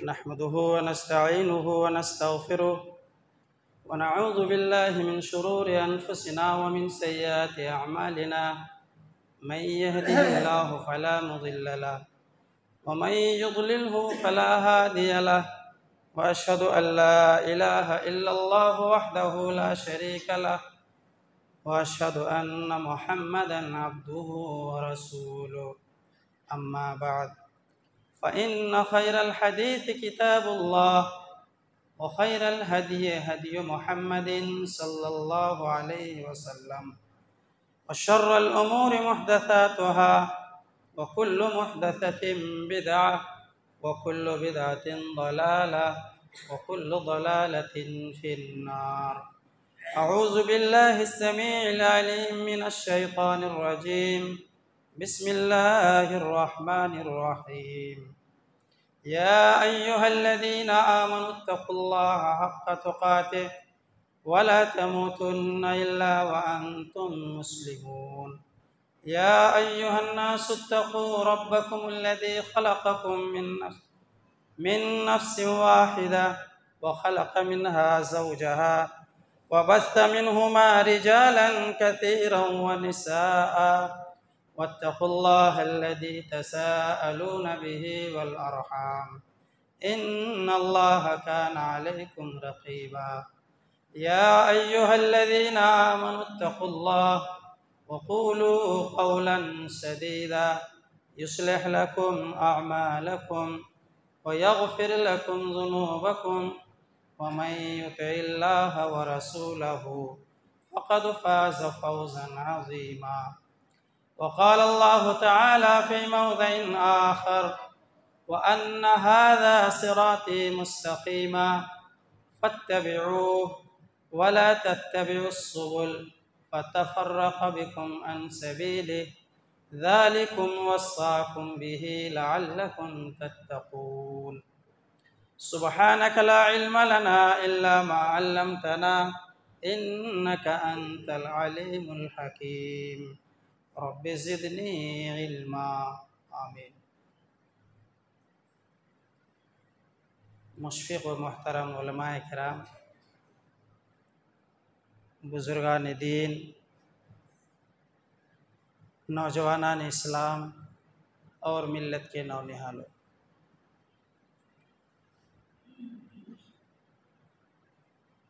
नहमदुहु व नस्तईनुहु व नस्तगफिरुह व नऊज़ु बिल्लाहि मिन शुरूरि अनफुसिना व मिन सय्यिआति अअमालिना मन यहदिहिल्लाहु फला मुदिल्ल लहु व मन युद्लिल्हु फला हादिय लहु व अशहदु अन ला इलाहा इल्लल्लाहु वहदहु ला शरीका लहु व अशहदु अन्न मुहम्मदन अब्दुहु व रसूलुहु अम्मा बाद फ़इन्न खैरल हदीस किताबुल्लाह व खैरल हदी हदी मुहम्मदिन सल्लल्लाहु अलैहि वसल्लम व शर्रल उमूरि मुहदसातुहा व कुल्लु मुहदसतिन बिदअह व कुल्लु बिदअतिन ज़लालह व कुल्लु ज़लालतिन फिन्नार। अऊज़ु बिल्लाहिस समीइल अलीम मिनश शैतानिर रजीम। बिस्मिल्लाहिर रहमानिर रहीम। या अय्युहल्लज़ीना आमनुत्तक़ुल्लाह हक़्क़ तुक़ातिह वला तमूतुन्ना इल्ला व अंतुम मुस्लिमून। या अय्युहन्नासुत्तक़ू रब्बकुमुल्लज़ी ख़लक़कुम मिन नफ्सिन वाहिदा व ख़लक़ मिन्हा ज़ौजहा व बस्स मिन्हुमा रिजालन कसीरन व निसाअ वत्तक़ुल्लाहल्लज़ी तसाअलून बिही वल अर्हाम इन्नल्लाह काना अलैकुम रक़ीबा। या अय्युहल्लज़ीना आमनुत्तक़ुल्लाह वक़ूलू क़ौलन सदीदा युस्लिह लकुम अअमालकुम व यग़फिर लकुम ज़ुनूबकुम व मन युतिइल्लाह व रसूलहु फ़क़द फ़ाज़ फ़ौज़न अज़ीमा। वक़ाल अल्लाहु तआला फ़ी मौज़िइन आख़र व अन्न हाज़ा सिराती मुस्तक़ीमा फ़त्तबिऊह व ला तत्तबिउस्सुबुल फ़तफ़र्रक़ बिकुम अन सबीलिह ज़ालिकुम वस्साकुम बिही लअल्लकुम तत्तक़ून। सुब्हानक ला इल्म लना इल्ला मा अल्लमतना इन्नका अंतल अलीमुल हकीम। रब्बि ज़िदनी इल्मा। आमीन। मुशफ़िक़ व मुहतरम उलमाए किराम, बुज़ुर्गान दीन, नौजवानान इस्लाम और मिल्लत के नौनिहालों,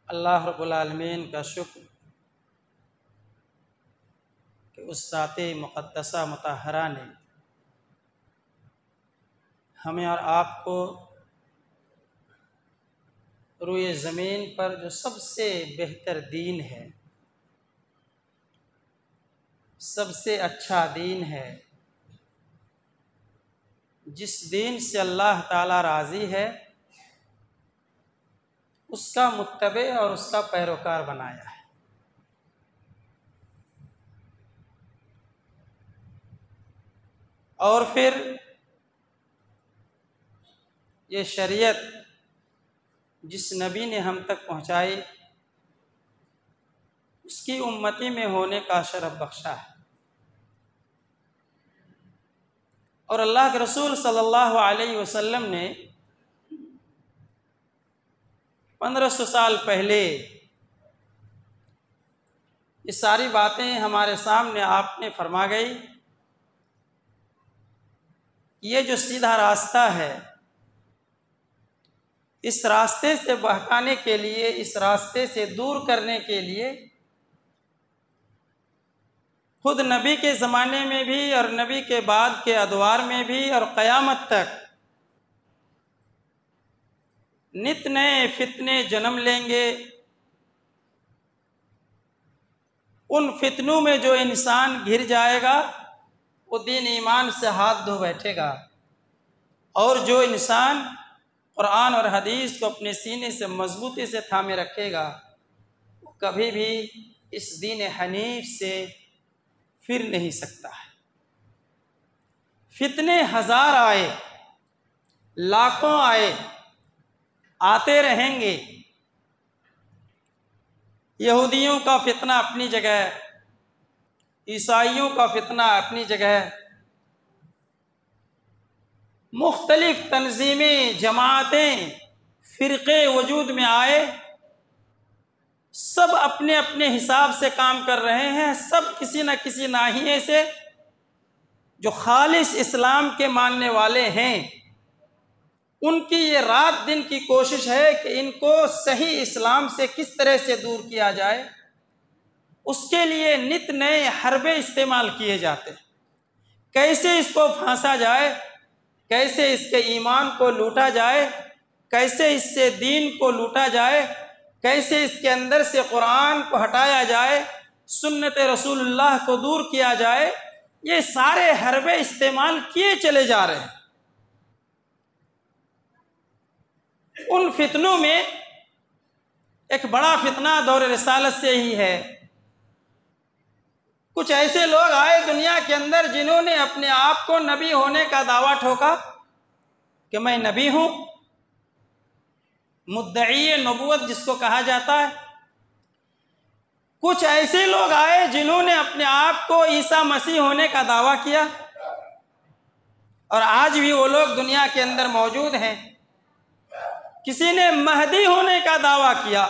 अल्लाह रब्बुल आलमीन का शुक्र कि उस ज़ाते मुक़द्दसा मुतहरा ने हमें और आपको रूए ज़मीन पर जो सबसे बेहतर दीन है, सबसे अच्छा दीन है, जिस दीन से अल्लाह ताला राज़ी है, उसका मुत्तबे और उसका पैरोकार बनाया है। और फिर ये शरीयत जिस नबी ने हम तक पहुँचाई, उसकी उम्मती में होने का शरफ बख्शा है। और अल्लाह के रसूल सल्लल्लाहु अलैहि वसल्लम ने 1500 साल पहले ये सारी बातें हमारे सामने आपने फरमा गई। ये जो सीधा रास्ता है, इस रास्ते से बहकाने के लिए, इस रास्ते से दूर करने के लिए खुद नबी के ज़माने में भी और नबी के बाद के अदवार में भी और क़यामत तक नित नए फितने जन्म लेंगे। उन फितनों में जो इंसान घिर जाएगा वो दीन ईमान से हाथ धो बैठेगा, और जो इंसान कुरान और हदीस को अपने सीने से मजबूती से थामे रखेगा वो कभी भी इस दीन हनीफ से फिर नहीं सकता है। फितने हजार आए, लाखों आए, आते रहेंगे। यहूदियों का फितना अपनी जगह, ईसाइयों का फितना अपनी जगह, मुख्तलिफ तंजीमें, जमातें, फ़िरक़े वजूद में आए, सब अपने अपने हिसाब से काम कर रहे हैं। सब किसी न किसी नाहिए से जो खालिस इस्लाम के मानने वाले हैं, उनकी ये रात दिन की कोशिश है कि इनको सही इस्लाम से किस तरह से दूर किया जाए। उसके लिए नित नए हरबे इस्तेमाल किए जाते हैं। कैसे इसको फांसा जाए, कैसे इसके ईमान को लूटा जाए, कैसे इससे दीन को लूटा जाए, कैसे इसके अंदर से कुरान को हटाया जाए, सुन्नत रसूलुल्लाह को दूर किया जाए, ये सारे हरबे इस्तेमाल किए चले जा रहे हैं। उन फितनों में एक बड़ा फितना दौर रिसालत से ही है। कुछ ऐसे लोग आए दुनिया के अंदर जिन्होंने अपने आप को नबी होने का दावा ठोका कि मैं नबी हूं, मुद्दई नबूवत जिसको कहा जाता है। कुछ ऐसे लोग आए जिन्होंने अपने आप को ईसा मसीह होने का दावा किया, और आज भी वो लोग दुनिया के अंदर मौजूद हैं। किसी ने महदी होने का दावा किया,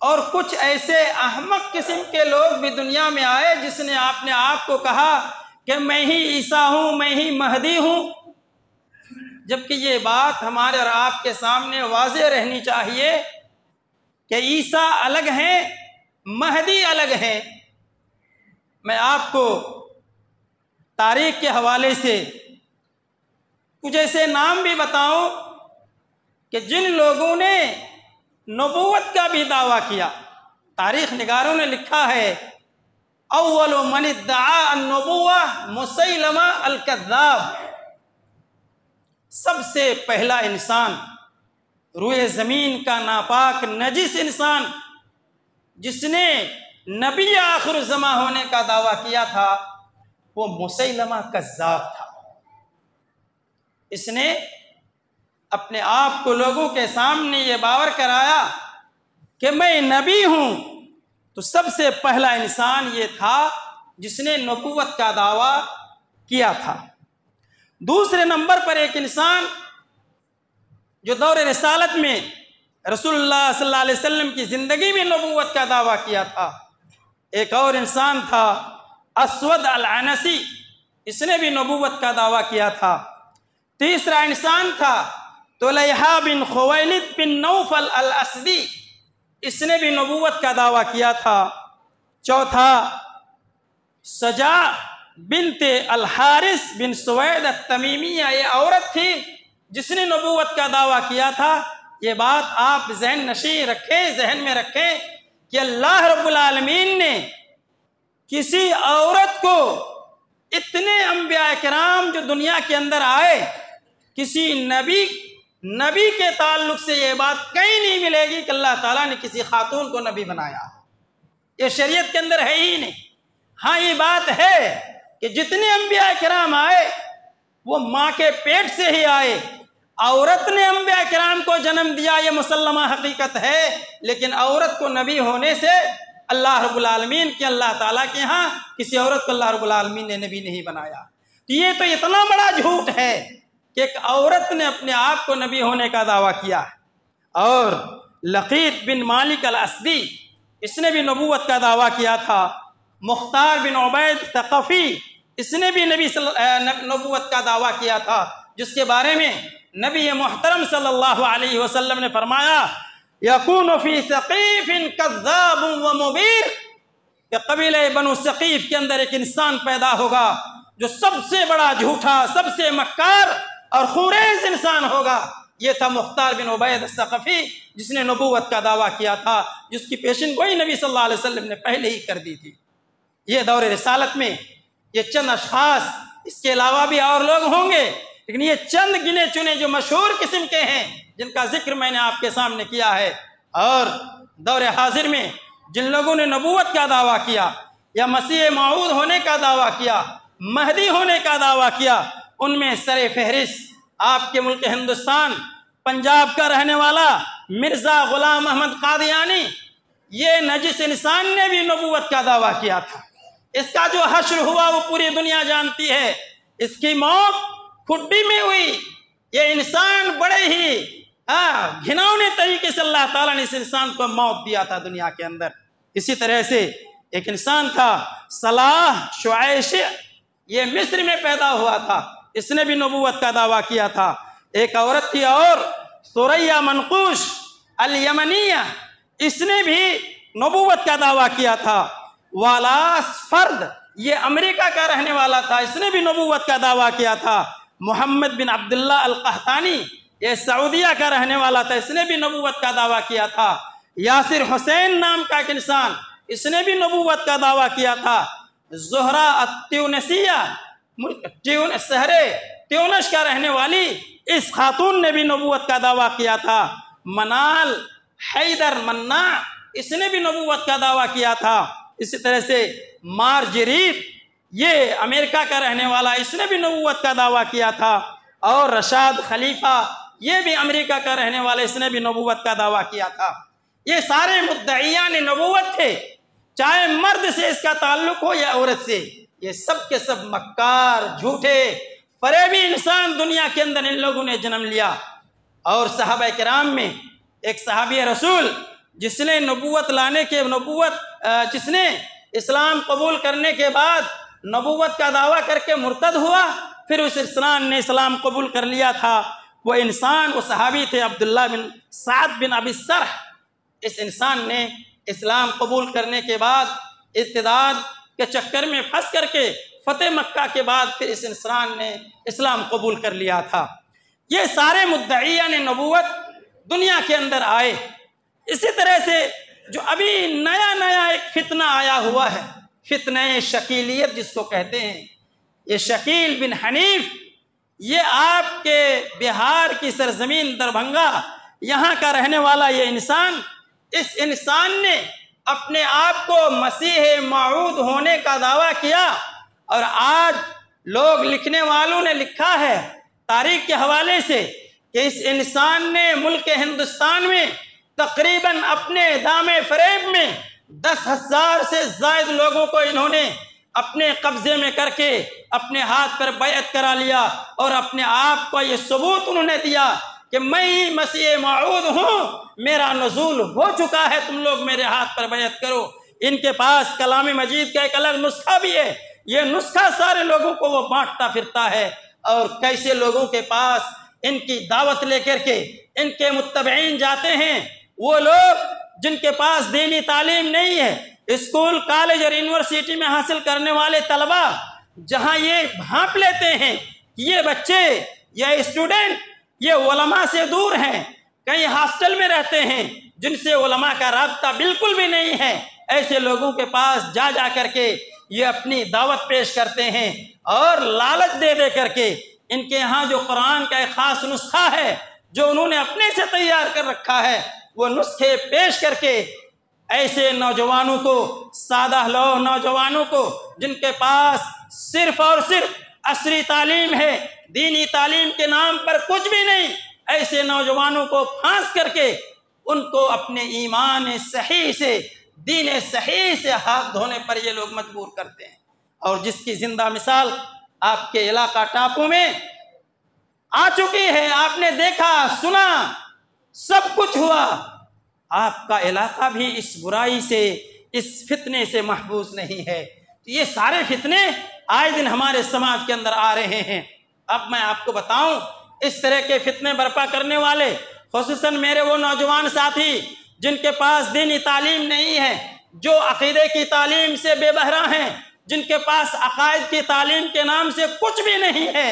और कुछ ऐसे अहमक किस्म के लोग भी दुनिया में आए जिसने अपने आप को कहा कि मैं ही ईसा हूं, मैं ही महदी हूं। जबकि ये बात हमारे और आपके सामने वाज़ेह रहनी चाहिए कि ईसा अलग हैं, महदी अलग है। मैं आपको तारीख के हवाले से कुछ ऐसे नाम भी बताऊं कि जिन लोगों ने नबूवत का भी दावा किया। तारीख निगारों ने लिखा है, अव्वलु मन इद्दआ अन-नबुव्वह मुसैलमा अल-कज़्ज़ाब। सबसे पहला इंसान, रूए ज़मीन का नापाक नजिस इंसान जिसने नबी आखिर ज़मा होने का दावा किया था, वो मुसैलमा कज़्ज़ाब था। इसने अपने आप को लोगों के सामने ये बावर कराया कि मैं नबी हूं। तो सबसे पहला इंसान ये था जिसने नबूवत का दावा किया था। दूसरे नंबर पर एक इंसान जो दौर रिसालत में रसूलुल्लाह सल्लल्लाहु अलैहि वसल्लम की ज़िंदगी में नबूवत का दावा किया था, एक और इंसान था अस्वद अल-अनसी, इसने भी नबूवत का दावा किया था। तीसरा इंसान था तुलैहा बिन खुवैलिद बिन नौफल अल-असदी, इसने भी नबूवत का दावा किया था। चौथा सजा बिनते अल-हारिस बिन सुवैद अत-तमीमिया, ये औरत थी जिसने नबूवत का दावा किया था। ये बात आप जहन नशी रखें, जहन में रखें कि अल्लाह रब्बुल आलमीन ने किसी औरत को, इतने अंबिया किराम जो दुनिया के अंदर आए, किसी नबी के ताल्लुक से ये बात कहीं नहीं मिलेगी कि अल्लाह ताला ने किसी खातून को नबी बनाया। ये शरीयत के अंदर है ही नहीं। हाँ, ये बात है कि जितने अंबिया किराम आए वो माँ के पेट से ही आए। औरत ने अंबिया किराम को जन्म दिया, ये मुसल्लमा हकीकत है, लेकिन औरत को नबी होने से अल्लाह रब्बुल आलमीन के, अल्लाह ताला के यहाँ किसी औरत को अल्लाह रब्बुल आलमीन ने नबी नहीं बनाया। तो ये तो इतना बड़ा झूठ है कि एक औरत ने अपने आप को नबी होने का दावा किया। और लकीत बिन मालिक अल-असदी, इसने भी नबूवत का दावा किया था। मुख्तार बिन उबैद तक़फ़ी, इसने भी नबूवत का दावा किया था, जिसके बारे में नबी मुहतरम सल्लल्लाहु अलैहि वसल्लम ने फरमाया, यकूनु फी सक़ीफ़िन कज़्ज़ाबुन व मुबीर, कि कबीले बनु सक़ीफ़ के अंदर एक इंसान पैदा होगा जो सबसे बड़ा झूठा, सबसे मक्कार और खुरेज इंसान होगा। ये था मुख्तार बिन उबैद सक़फ़ी, जिसने नबूवत का दावा किया था, जिसकी पेशिन गोई नबी सल्लल्लाहु अलैहि वसल्लम ने पहले ही कर दी थी। ये दौर रिसालत में ये चंद अशख़ास, इसके अलावा भी और लोग होंगे, लेकिन ये चंद गिने चुने जो मशहूर किस्म के हैं, जिनका जिक्र मैंने आपके सामने किया है। और दौर हाजिर में जिन लोगों ने नबूवत का दावा किया, या मसीह मऊद होने का दावा किया, महदी होने का दावा किया, उनमें सरे फहरिस्त आपके मुल्क हिंदुस्तान पंजाब का रहने वाला मिर्ज़ा गुलाम अहमद कादियानी, ये नजिस इंसान ने भी नबूवत का दावा किया था। इसका जो हश्र हुआ वो पूरी दुनिया जानती है। इसकी मौत खुड्डी में हुई। ये इंसान बड़े ही घिनौने तरीके से अल्लाह ताला ने इस इंसान को मौत दिया था दुनिया के अंदर। इसी तरह से एक इंसान था सलाह शुआइश, ये मिस्र में पैदा हुआ था, इसने भी नबूवत का दावा किया था। एक औरत थी और सुरैया मनकूश अल यमनिया, इसने भी नबूवत का दावा किया था। वालास फर्द, ये अमेरिका का रहने वाला था, इसने भी नबूवत का दावा किया था। मोहम्मद बिन अब्दुल्ला अल कहतानी, ये सऊदिया का रहने वाला था, इसने भी नबूवत का दावा किया था। यासिर हुसैन नाम का एक इंसान, इसने भी नबूवत का दावा किया था। ज़ोहरा अत्यूनसिया, शहरे ट्यूनिस का रहने वाली इस खातून ने भी नबूवत का दावा किया था। मनाल हैदर मन्ना, इसने भी नबूवत का दावा किया था। इसी तरह से मार्जरीत, ये अमेरिका का रहने वाला, इसने भी नबूवत का दावा किया था। और रशाद खलीफा, ये भी अमेरिका का रहने वाला, इसने भी नबूवत का दावा किया था। ये सारे मुद्दईयान नबूवत थे, चाहे मर्द से इसका ताल्लुक हो या औरत से। ये सब के सब मक्कार, झूठे, फरेबी इंसान दुनिया के अंदर इन लोगों ने जन्म लिया। और सहाबा किराम में एक सहाबी रसूल जिसने जिसने इस्लाम कबूल करने के बाद नबूवत का दावा करके मुर्तद हुआ, फिर उस इंसान ने इस्लाम कबूल कर लिया था। वो इंसान, वो सहाबी थे अब्दुल्ला बिन साद बिन अबी सरह। इस इंसान ने इस्लाम कबूल करने के बाद इत्तिदाद के चक्कर में फंस करके फतेह मक्का के बाद फिर इस इंसान ने इस्लाम कबूल कर लिया था। ये सारे मुद्दईयान नबूवत दुनिया के अंदर आए। इसी तरह से जो अभी नया नया एक फितना आया हुआ है, फितने शकीलियत जिसको कहते हैं, ये शकील बिन हनीफ, ये आपके बिहार की सरजमीन दरभंगा यहाँ का रहने वाला ये इंसान, इस इंसान ने अपने आप को मसीह मऊद होने का दावा किया। और आज लोग, लिखने वालों ने लिखा है तारीख के हवाले से कि इस इंसान ने मुल्क हिंदुस्तान में तकरीबन अपने दामे फरेब में 10,000 से ज़ायद लोगों को इन्होंने अपने कब्जे में करके अपने हाथ पर बैअत करा लिया। और अपने आप को ये सबूत उन्होंने दिया कि मैं ही मसीह मऊद हूँ, मेरा नज़ूल हो चुका है, तुम लोग मेरे हाथ पर बैअत करो। इनके पास कलाम मजीद का एक अलग नुस्खा भी है, ये नुस्खा सारे लोगों को वो बांटता फिरता है। और कैसे लोगों के पास इनकी दावत लेकर के इनके मुत्तबईन जाते हैं, वो लोग जिनके पास दीनी तालीम नहीं है, स्कूल कॉलेज और यूनिवर्सिटी में हासिल करने वाले तलबा, जहाँ ये भांप लेते हैं कि ये बच्चे, ये स्टूडेंट, ये उलमा से दूर हैं, कहीं हॉस्टल में रहते हैं जिनसे उलमा का राब्ता बिल्कुल भी नहीं है, ऐसे लोगों के पास जा जा करके ये अपनी दावत पेश करते हैं। और लालच दे दे करके इनके यहाँ जो कुरान का एक ख़ास नुस्खा है जो उन्होंने अपने से तैयार कर रखा है, वो नुस्खे पेश करके ऐसे नौजवानों को, सादा लो नौजवानों को जिनके पास सिर्फ और सिर्फ असरी तालीम है, दीनी तालीम के नाम पर कुछ भी नहीं, ऐसे नौजवानों को फांस करके उनको अपने ईमान सही से, दीन सही से हाथ धोने पर ये लोग मजबूर करते हैं। और जिसकी जिंदा मिसाल आपके इलाका टापू में आ चुकी है, आपने देखा, सुना, सब कुछ हुआ। आपका इलाका भी इस बुराई से, इस फितने से महफूज नहीं है। तो ये सारे फितने आए दिन हमारे समाज के अंदर आ रहे हैं। अब मैं आपको बताऊं, इस तरह के फितने बर्पा करने वाले, खुसूसन मेरे वो नौजवान साथी जिनके पास दीनी तालीम नहीं है, जो अकीदे की तालीम से बेबहरा हैं, जिनके पास अकायद की तालीम के नाम से कुछ भी नहीं है,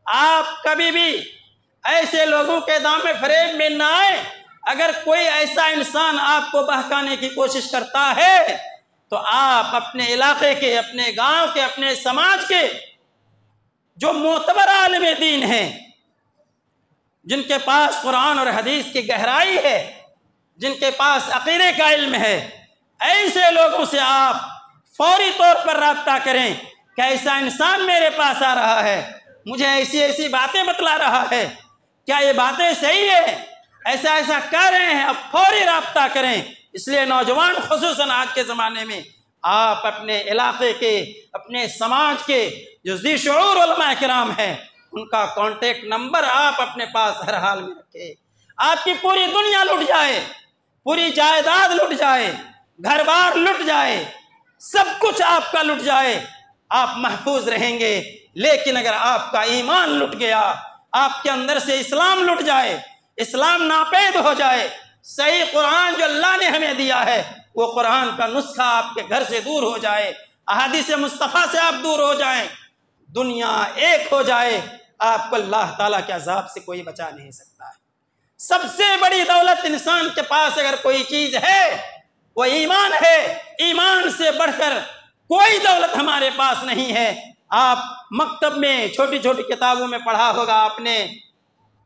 आप कभी भी ऐसे लोगों के दामे फरेब में ना आए। अगर कोई ऐसा इंसान आपको बहकाने की कोशिश करता है तो आप अपने इलाके के, अपने गांव के, अपने समाज के जो मोतबर आलिम दीन हैं, जिनके पास कुरान और हदीस की गहराई है, जिनके पास अकीदे का इल्म है, ऐसे लोगों से आप फौरी तौर पर राब्ता करें कि ऐसा इंसान मेरे पास आ रहा है, मुझे ऐसी ऐसी बातें बतला रहा है, क्या ये बातें सही है, ऐसा ऐसा कर रहे हैं, अब फौरी राब्ता करें। इसलिए नौजवान खुसूसन आज के ज़माने में आप अपने इलाके के, अपने समाज के जो ज़ी शऊर उलमा किराम हैं, उनका कांटेक्ट नंबर आप अपने पास हर हाल में रखें। आपकी पूरी दुनिया लुट जाए, पूरी जायदाद लुट जाए, घर बार लुट जाए, सब कुछ आपका लुट जाए, आप महफूज रहेंगे। लेकिन अगर आपका ईमान लुट गया, आपके अंदर से इस्लाम लुट जाए, इस्लाम नापैद हो जाए, सही कुरान जो अल्लाह ने हमें दिया है वो कुरान का नुस्खा आपके घर से दूर हो जाए, अहादीस मुस्तफ़ा से आप दूर हो जाएं, दुनिया एक हो जाए, आपको अल्लाह ताला के अज़ाब से कोई बचा नहीं सकता है। सबसे बड़ी दौलत इंसान के पास अगर कोई चीज है वो ईमान है। ईमान से बढ़कर कोई दौलत हमारे पास नहीं है। आप मकतब में छोटी छोटी किताबों में पढ़ा होगा आपने,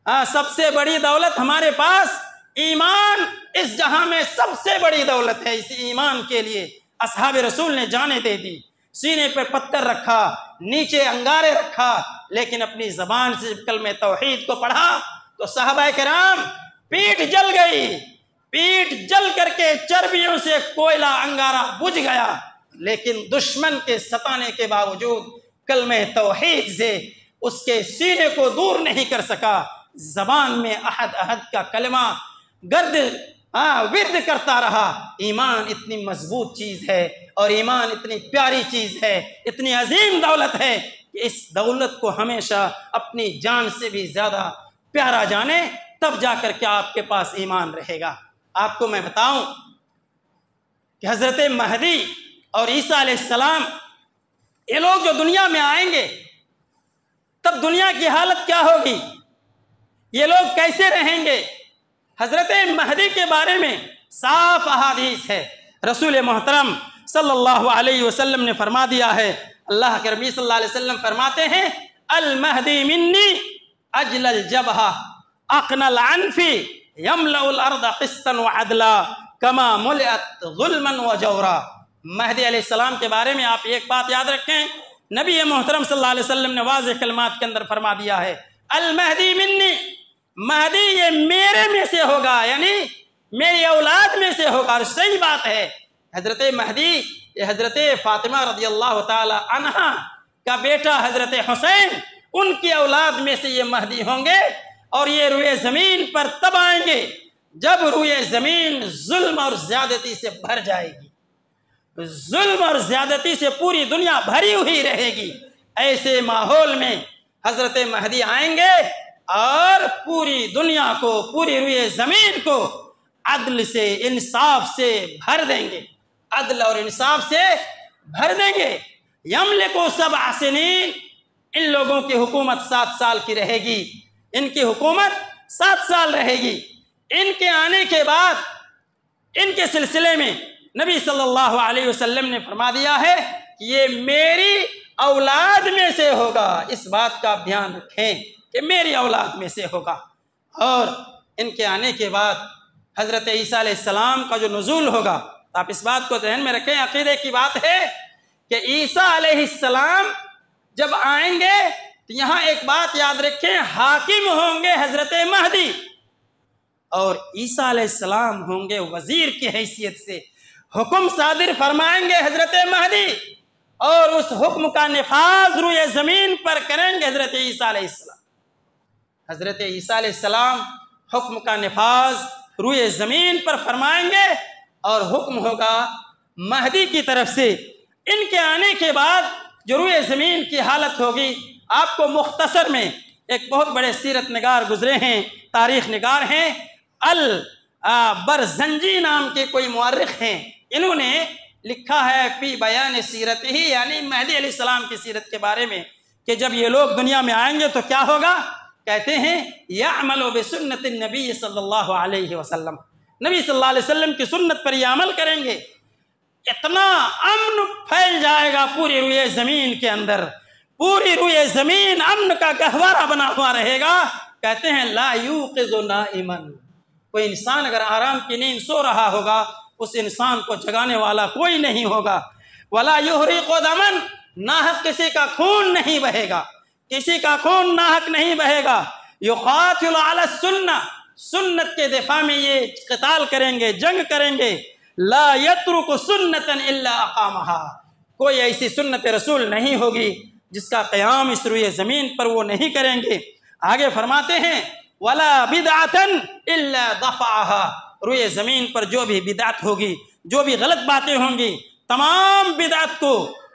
सबसे बड़ी दौलत हमारे पास ईमान, इस जहां में सबसे बड़ी दौलत है। इस ईमान के लिए असहाब रसूल ने जाने दे दी, सीने पर पत्थर रखा, नीचे अंगारे रखा, लेकिन अपनी जबान से कलमे तौहीद को पढ़ा तो सहाबाए किराम पीठ जल गई, पीठ जल करके चर्बियों से कोयला अंगारा बुझ गया, लेकिन दुश्मन के सताने के बावजूद कलमे तौहीद से उसके सीने को दूर नहीं कर सका। जबान में अहद अहद का कलमा गर्द विर्द करता रहा। ईमान इतनी मजबूत चीज है और ईमान इतनी प्यारी चीज है, इतनी अजीम दौलत है कि इस दौलत को हमेशा अपनी जान से भी ज्यादा प्यारा जाने, तब जाकर के आपके पास ईमान रहेगा। आपको मैं बताऊं कि हजरत महदी और ईसा अलैहिस्सलाम, ये लोग जो दुनिया में आएंगे तब दुनिया की हालत क्या होगी, ये लोग कैसे रहेंगे। हजरत महदी के बारे में साफ अहादीस है। रसूल मोहतरम सल्लल्लाहु अलैहि वसल्लम ने फरमा दिया है, अल्लाह के नबी सल्लल्लाहु अलैहि वसल्लम फरमाते हैं, अल महदी मिन्नी अजलल जबहा अकनल अनफी यमलउल अर्द क़िस्तन व अदला कमा मुलिअत ज़ुल्मन व जौरा। महदी अलैहिस्सलाम के बारे में आप एक बात याद रखें, नबी मोहतरम सल्लल्लाहु अलैहि वसल्लम ने वाज़ेह कलमात के अंदर फरमा दिया है, अल महदी मिन्नी, महदी ये मेरे में से होगा, यानी मेरी औलाद में से होगा। और सही बात है, हजरत महदी ये हजरत फातिमा रज़ी अल्लाह ताला अन्हा का बेटा हजरत हुसैन, उनकी औलाद में से ये महदी होंगे। और ये रुए जमीन पर तब आएंगे जब रुए जमीन जुल्म और ज्यादती से भर जाएगी, जुल्म और ज्यादती से पूरी दुनिया भरी हुई रहेगी। ऐसे माहौल में हजरत महदी आएंगे और पूरी दुनिया को, पूरी रुए जमीन को अदल से, इंसाफ से भर देंगे, अदल और इंसाफ से भर देंगे। यमलिकु सबअ सिनीन, इन लोगों की हुकूमत 7 साल की रहेगी, इनकी हुकूमत 7 साल रहेगी। इनके आने के बाद इनके सिलसिले में नबी सल्लल्लाहु अलैहि वसल्लम ने फरमा दिया है कि ये मेरी औलाद में से होगा। इस बात का ध्यान रखें कि मेरी औलाद में से होगा। और इनके आने के बाद हजरत ईसा अलैहिस्सलाम का जो नुज़ूल होगा, तो आप इस बात को ध्यान में रखें। अकीदे की बात है कि ईसा अलैहिस्सलाम जब आएंगे तो यहाँ एक बात याद रखें, हाकिम होंगे हजरत महदी और ईसा अलैहिस्सलाम होंगे वजीर की हैसियत से, हुक्म सादिर फरमाएंगे हजरत महदी और उस हुक्म का निफाज रुए जमीन पर करेंगे हजरत ईसा अलैहिस्सलाम। हजरत ईसा अलैहिस्सलाम हुक्म का निफाज रुए जमीन पर फरमाएंगे और हुक्म होगा महदी की तरफ से। इनके आने के बाद जो रुए जमीन की हालत होगी, आपको मुख्तसर में एक बहुत बड़े सीरत निगार गुजरे हैं, तारीख निगार हैं, अल बरजंजी नाम के कोई मुअर्रिख हैं, इन्होंने लिखा है फी बयान सीरत ही, यानी महदी अलैहिस्सलाम की सीरत के बारे में, कि जब ये लोग दुनिया में आएंगे तो क्या होगा। कहते हैं यअमलु बिसुन्नति नबी सल्लल्लाहु अलैहि वसल्लम, नबी सल्लल्लाहु अलैहि वसल्लम की सुन्नत पर ये अमल करेंगे। इतना अमन फैल जाएगा पूरी रुए जमीन के अंदर, पूरी रुए जमीन अमन का गहवारा बना हुआ रहेगा। कहते हैं ला यूक़िज़ु नाइमन, कोई इंसान अगर आराम की नींद सो रहा होगा, उस इंसान को जगाने वाला कोई नहीं होगा। वला युहरिक़ु दमन, नाहक किसी का खून नहीं बहेगा, किसी का खून नाहक नहीं बहेगा। युक़ातिलु अला सुन्नह, सुन्नत के दिफा में ये क़िताल करेंगे, जंग करेंगे। ला यत्रुकु सुन्नतन इल्ला अक़ामहा, कोई ऐसी सुन्नत रसूल नहीं होगी जिसका क़याम इस रुए ज़मीन पर वो नहीं करेंगे। आगे फरमाते हैं वला बिदअतन इल्ला दफ़अहा, रुए ज़मीन पर जो भी बिदअत होगी, जो भी गलत बातें होंगी, तमाम बिदअत को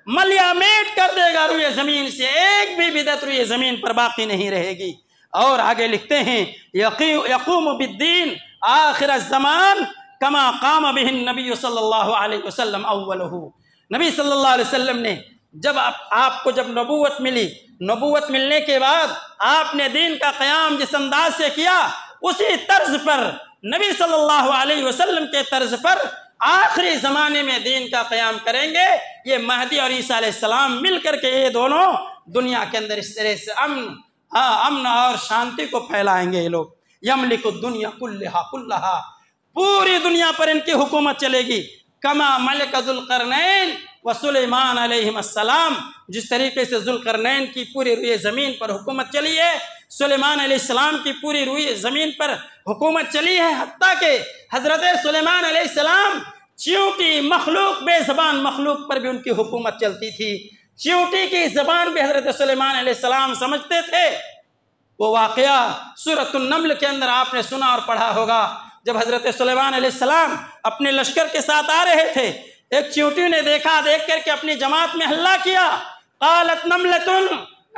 मलियामेट कर देगा रुए ज़मीन से, एक भी बिदअत रुए ज़मीन पर बाकी नहीं रहेगी। और आगे लिखते हैं यक़ूम बिद्दीन आखिर ज़मान कमा काम बिहिन नबी सल्लल्लाहु अलैहि वसल्लम अव्वलहु। नबी सल्लल्लाहु अलैहि वसल्लम ने जब आपको जब नबूवत मिली, नबूवत मिलने के बाद आपने दीन का क़याम जिस अंदाज से किया, उसी तर्ज पर नबी सल्लल्लाहु अलैहि वसल्लम के तर्ज पर आखिरी ज़माने में दीन का क़याम करेंगे। ये महदी और ईसा अलैहिस्सलाम मिल करके ये दोनों दुनिया के अंदर इस तरह से अमन और शांति को फैलाएंगे। ये लोग यमलिकु दुनिया कुल्लहा, पूरी दुनिया पर इनकी हुकूमत चलेगी। कमा मलिक ज़ुल्क़रनैन व सुलेमान अलैहिस्सलाम, जिस तरीके से ज़ुल्क़रनैन की पूरी रुए ज़मीन पर हुकूमत चली है, सुलेमान अलैहिस्सलाम की पूरी रुए ज़मीन पर हुकूमत चली है। हत्ता के हज़रत सुलेमान अलैहिस्सलाम चींटी मखलूक, बेज़बान मखलूक पर भी उनकी हुकूमत चलती थी। चींटी की ज़बान भी हज़रत सुलेमान अलैहिस्सलाम समझते थे। वो वाक़या सूरतुन नम्ल के अंदर आपने सुना और पढ़ा होगा, जब हज़रत सुलेमान अलैहिस्सलाम अपने लश्कर के साथ आ रहे थे, एक चींटी ने देखा, देख करके अपनी जमात में हल्ला किया, क़ालत नमलतुन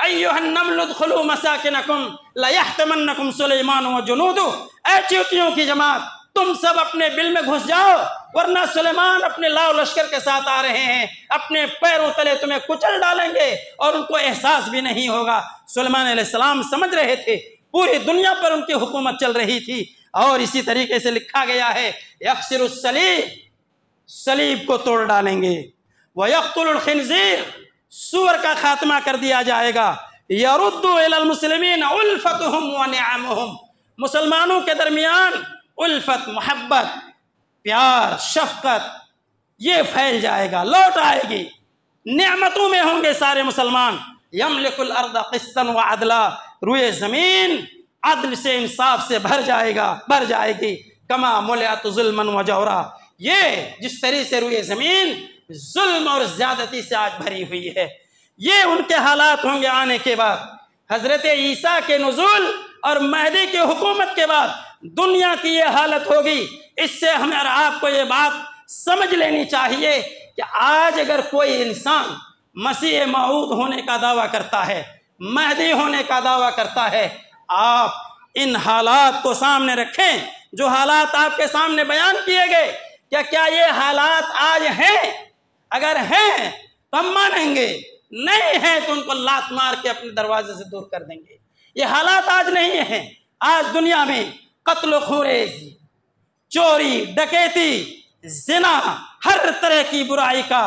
अय्युहन नमलु उदखुलू मसाकिनकुम लयहतमन्नकुम सुलेमान व जुनूदु। ऐ चींटियों की जमात, तुम सब अपने बिल में घुस जाओ, वरना सुलेमान अपने लाओ लश्कर के साथ आ रहे हैं, अपने पैरों तले तुम्हें कुचल डालेंगे और उनको एहसास भी नहीं होगा। सुलेमान अलैहिस्सलाम समझ रहे थे पूरी दुनिया पर उनकी हुकूमत चल रही थी। और इसी तरीके से लिखा गया है यक्सिरुस सलीब, सलीब को तोड़ डालेंगे, व यक़्तुलुल खिंज़ीर, सूअर का खात्मा कर दिया जाएगा। यरुद्दु इलल मुस्लिमीन उल्फतुहुम व निअमुहुम, मुसलमानों के दरमियान उल्फत, मोहब्बत, प्यार, शफ़क़त ये फैल जाएगा, लौट आएगी, नेमतों में होंगे सारे मुसलमान। यमलिकुल अर्द क़िस्तन व अदला, रुए ज़मीन अदल से इंसाफ से भर जाएगी। कमा मुलिअत ज़ुल्मन व जौरा, ये जिस तरह से रुए ज़मीन जुल्म और ज़्यादती से आज भरी हुई है, ये उनके हालात होंगे आने के बाद। हज़रत ईसा के नुज़ूल और महदी की हुकूमत के बाद दुनिया की ये हालत होगी। इससे हमें और आपको ये बात समझ लेनी चाहिए कि आज अगर कोई इंसान मसीह मऊद होने का दावा करता है, महदी होने का दावा करता है, आप इन हालात को सामने रखें जो हालात आपके सामने बयान किए गए। क्या ये हालात आज हैं? अगर हैं तो हम मानेंगे, नहीं हैं तो उनको लात मार के अपने दरवाजे से दूर कर देंगे। ये हालात आज नहीं हैं। आज दुनिया में कत्ल खुरेज, चोरी, डकैती, जिना, हर तरह की बुराई का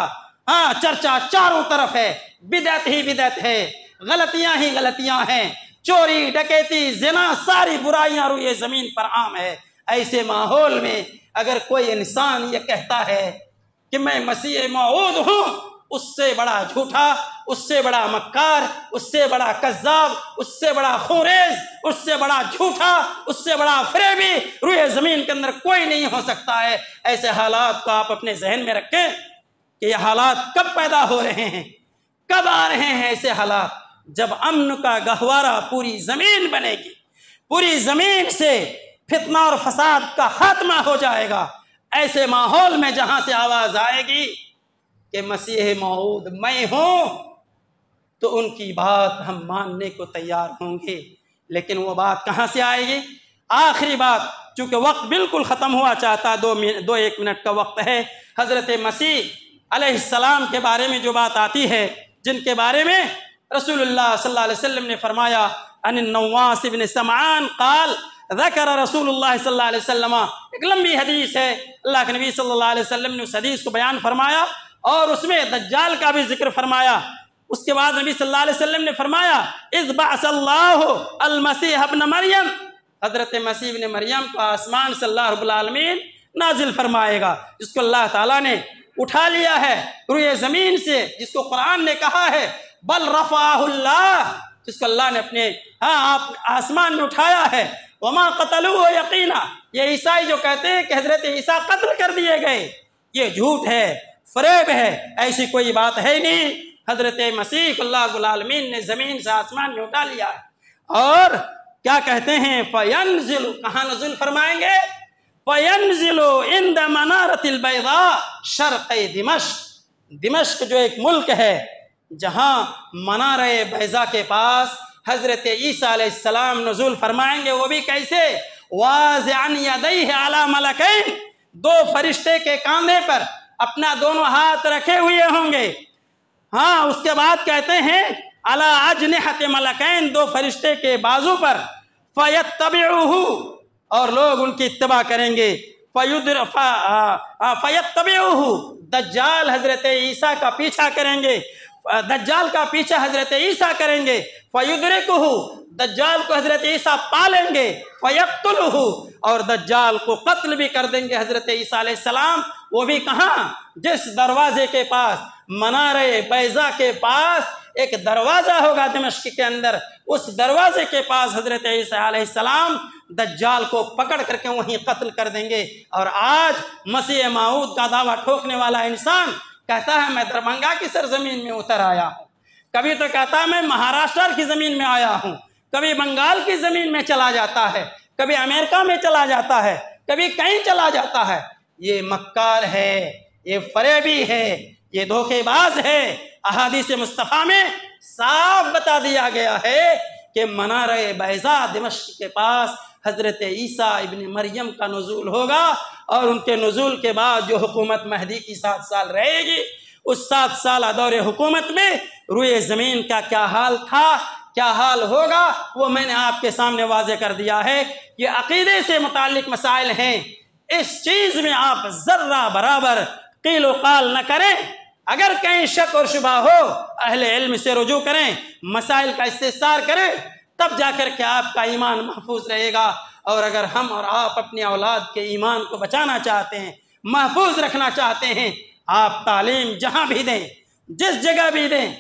चर्चा चारों तरफ है। बिदअत ही बिदअत है, गलतियां ही गलतियां हैं, चोरी, डकैती, जिना, सारी बुराइयां रुए ज़मीन पर आम है। ऐसे माहौल में अगर कोई इंसान ये कहता है कि मैं मसीह मऊद हूँ, उससे बड़ा झूठा, उससे बड़ा मक्कार, उससे बड़ा कज़्ज़ाब, उससे बड़ा खुरेज, उससे बड़ा झूठा, उससे बड़ा फरेबी रुए ज़मीन के अंदर कोई नहीं हो सकता है। ऐसे हालात को आप अपने जहन में रखें कि ये हालात कब पैदा हो रहे हैं, कब आ रहे हैं ऐसे हालात, जब अमन का गहवारा पूरी ज़मीन बनेगी, पूरी ज़मीन से फितना और फसाद का खात्मा हो जाएगा। ऐसे माहौल में जहाँ से आवाज़ आएगी कि मसीह मऊद मैं हूँ, तो उनकी बात हम मानने को तैयार होंगे। लेकिन वो बात कहाँ से आएगी? आखिरी बात, चूँकि वक्त बिल्कुल ख़त्म हुआ चाहता, 1 मिनट का वक्त है। हज़रत मसीह अलैहिस्सलाम के बारे में जो बात आती है, जिनके बारे में रसूलुल्लाह सल्लल्लाहु अलैहि वसल्लम ने फरमाया, अन नवास इब्न समआन क़ाल ज़कर रसूलुल्लाह सल्लल्लाहु अलैहि वसल्लम, एक लंबी हदीस है, अल्लाह के नबी सल्लल्लाहु अलैहि वसल्लम ने उस हदीस को बयान फरमाया और उसमें दज्जाल का भी जिक्र फरमाया। उसके बाद नबी सल्लल्लाहु अलैहि वसल्लम ने फरमाया, इज़ बअसल्लाहु अल मसीह इब्न मरियम, हज़रत मसीह इब्न मरियम को आसमान से अल्लाह रब्बुल आलमीन नाजिल फरमाएगा, जिसको अल्लाह ताला ने उठा लिया है रुए ज़मीन से, जिसको कुरान ने कहा है बल रफ़अहुल्लाह, जिसको अल्लाह ने अपने आप आसमान में उठाया है। वमा क़तलूहु यक़ीना, ये ईसाई जो कहते हैं कि हज़रत ईसा कत्ल कर दिए गए, ये झूठ है, फरेब है, ऐसी कोई बात है नहीं। हजरत मसीह अल्लाहुल आलमीन ने ज़मीन से आसमान में उठा लिया है। और क्या कहते हैं, फ़यंज़िलु, कहाँ नज़ुल फरमाएंगे, फ़यंज़िलु इंद मनारतिल बैदा शर्क़े दिमश्क। दिमश्क जो एक मुल्क है जहाँ मनारे बैज़ा के पास हजरत ईसा अलैहिस्सलाम नज़ुल फरमाएंगे। वो भी कैसे, वाज़िअन यदैहि अला मलकैन, दो फरिश्ते के कांधे पर अपना दोनों हाथ रखे हुए होंगे। हाँ, उसके बाद कहते हैं अला अजनिहत मलकैन, दो फरिश्ते के बाजू पर, फयत्तबिउहु, और लोग उनकी इत्तबा करेंगे। फयत्तबिउहु, दज्जाल हजरत ईसा का पीछा करेंगे, दज्जाल का पीछा हजरत ईसा करेंगे। फयुद्रिकुहु, दज्जाल को हजरत ईसा पा लेंगे। फयक्तुलहु, और दज्जाल को कत्ल भी कर देंगे हजरत ईसा अलैहिस्सलाम। वो भी कहाँ, जिस दरवाजे के पास, मनारे बैज़ा के पास एक दरवाजा होगा दमिश्क के अंदर, उस दरवाजे के पास हजरत ईसा अलैहिस्सलाम दज्जाल को पकड़ करके वहीं कत्ल कर देंगे। और आज मसीह माऊद का दावा ठोकने वाला इंसान कहता है मैं दरभंगा की सरजमीन में उतर आया हूँ, कभी तो कहता है मैं महाराष्ट्र की जमीन में आया हूँ, कभी बंगाल की जमीन में चला जाता है, कभी अमेरिका में चला जाता है, कभी कहीं चला जाता है। ये मक्कार है, ये फरेबी है, ये धोखेबाज है। अहादीस मुस्तफ़ा में साफ बता दिया गया है कि मनारे बैज़ा दिमश्क के पास हजरत ईसा इब्न मरियम का नुज़ूल होगा, और उनके नुज़ूल के बाद जो हुकूमत महदी की 7 साल रहेगी, उस 7 साल दौरे हुकूमत में रुए ज़मीन का क्या हाल था, क्या हाल होगा, वो मैंने आपके सामने वाज़े कर दिया है। ये अक़ीदे से मुताल्लिक़ मसाइल हैं, इस चीज़ में आप ज़र्रा बराबर क़ील व क़ाल न करें। अगर कहीं शक और शुबा हो, अहले इल्म से रुजू करें, मसाइल का इस्तिफ़सार करें, तब जाकर के आपका ईमान महफूज रहेगा। और अगर हम और आप अपनी औलाद के ईमान को बचाना चाहते हैं, महफूज रखना चाहते हैं, आप तालीम जहाँ भी दें, जिस जगह भी दें,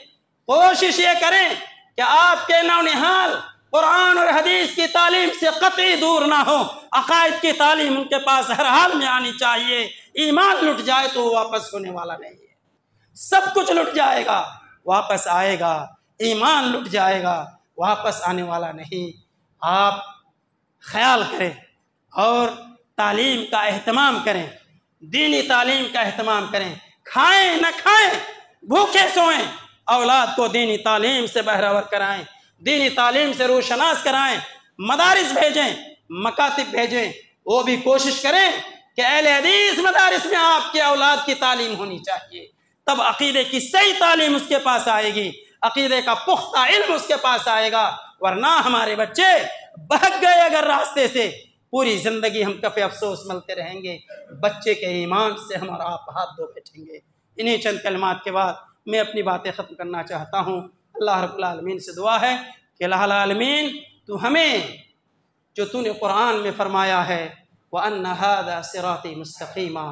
कोशिश ये करें कि आपके नौनिहाल कुरान और हदीस की तालीम से कतई दूर ना हो। अकायद की तालीम उनके पास हर हाल में आनी चाहिए। ईमान लुट जाए तो वापस होने वाला नहीं है, सब कुछ लुट जाएगा, वापस आएगा। ईमान लुट जाएगा, वापस आने वाला नहीं। आप ख्याल करें और तालीम का एहतमाम करें, दीनी तालीम का एहतमाम करें। खाएं न खाएं, भूखे सोएं, औलाद को दीनी तालीम से बहरावर कराएं, दीनी तालीम से रोशनास कराएं, मदारिस भेजें, मकातिब भेजें। वो भी कोशिश करें कि अहले हदीस मदारिस में आपके औलाद की तालीम होनी चाहिए, तब अकीदे की सही तालीम उसके पास आएगी, अकीदे का पुख्ता इल्म उसके पास आएगा। वरना हमारे बच्चे बहक गए अगर रास्ते से, पूरी जिंदगी हम कफ़े अफसोस मलते रहेंगे। बच्चे के ईमान से हम और आप हाथ धो बैठेंगे। इन्हीं चंद कलमात के बाद मैं अपनी बातें ख़त्म करना चाहता हूँ। अल्लाह रब्बुल आलमीन से दुआ है कि अल्लाह आलमीन तू हमें जो तूने कुरान में फरमाया है, व अन्ना हाज़ा सिराती मुस्तक़ीमा,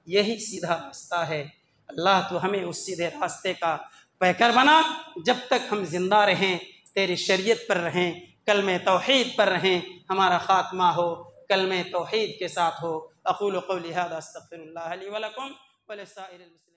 यही सीधा रास्ता है, अल्लाह तो हमें उस सीधे रास्ते का पैकर बना। जब तक हम जिंदा रहें, तेरी शरीयत पर रहें, कलमे तौहीद पर रहें, हमारा ख़ात्मा हो कलमे तौहीद के साथ हो। अक़ूलु क़ौली हाज़ा अस्तग़फ़िरुल्लाह ली व लकुम व लिसाइरिल मुस्लिमीन।